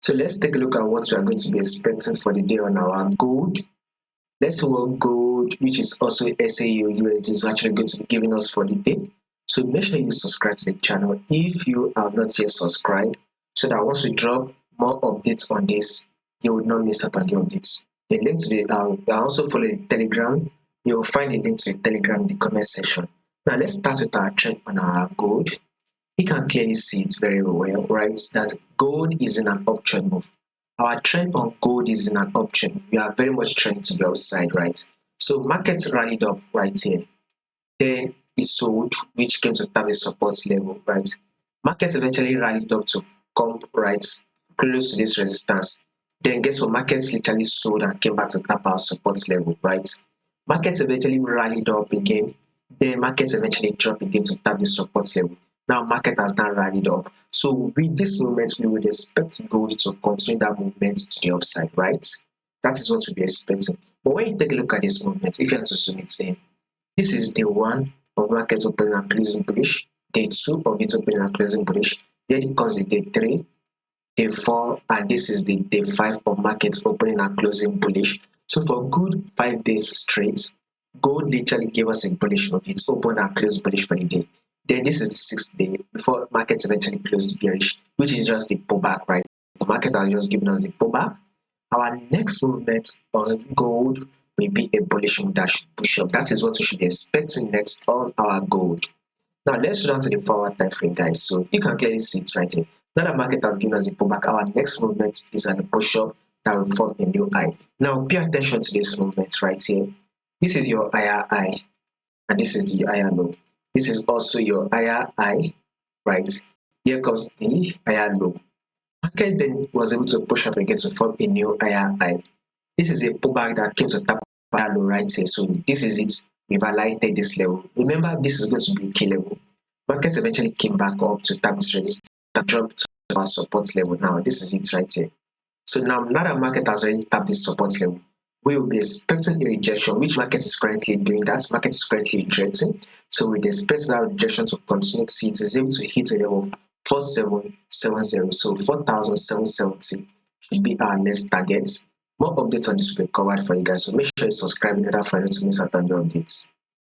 So let's take a look at what we are going to be expecting for the day on our gold. Let's see what gold, which is also XAUUSD, is actually going to be giving us for the day. So make sure you subscribe to the channel if you have not yet subscribed, so that once we drop more updates on this, you will not miss out on the updates. The link to the also follow the Telegram. You will find the link to the Telegram in the comment section. Now let's start with our trend on our gold. You can clearly see it very well, right? That gold is in an uptrend move. Our trend on gold is in an uptrend. We are very much trending to the upside, right? So markets rallied up right here. Then it sold, which came to tap a support level, right? Markets eventually rallied up to come right close to this resistance. Then guess what? Markets literally sold and came back to tap our support level, right? Markets eventually rallied up again. Then markets eventually dropped again to tap the support level. Now market has now rallied up. So with this movement, we would expect gold to continue that movement to the upside, right? That is what we'll be expecting. But when you take a look at this movement, if you have to zoom it in, this is day 1 of market opening and closing bullish, day 2 of it opening and closing bullish, then it comes the day 3, day 4, and this is the day 5 of market opening and closing bullish. So for good 5 days straight, gold literally gave us a bullish of its open and close bullish for the day. Then this is the 6th day before markets eventually closed bearish, which is just the pullback, right? The market has just given us the pullback. Our next movement on gold will be a bullish move that should push up. That is what we should be expecting next on our gold. Now let's go down to the forward time frame, guys. So you can clearly see it right here. Now the market has given us a pullback, our next movement is an push up that will form a new high. Now pay attention to this movement right here. This is your higher high, and this is the higher low. This is also your higher high, right? Here comes the higher low. Market then was able to push up again to form a new higher high. This is a pullback that came to tap higher low right here. So this is it. We've highlighted this level. Remember, this is going to be a key level. Markets eventually came back up to tap this resistance and dropped to our support level. Now this is it right here. So now that market has already tapped this support level, we will be expecting a rejection, which market is currently doing that. Market is currently rejecting. So we'd expect that rejection to continue to it is able to hit a level of 4770. So 4770 should be our next target. More updates on this will be covered for you guys. So make sure you subscribe in order for you to miss out on the updates.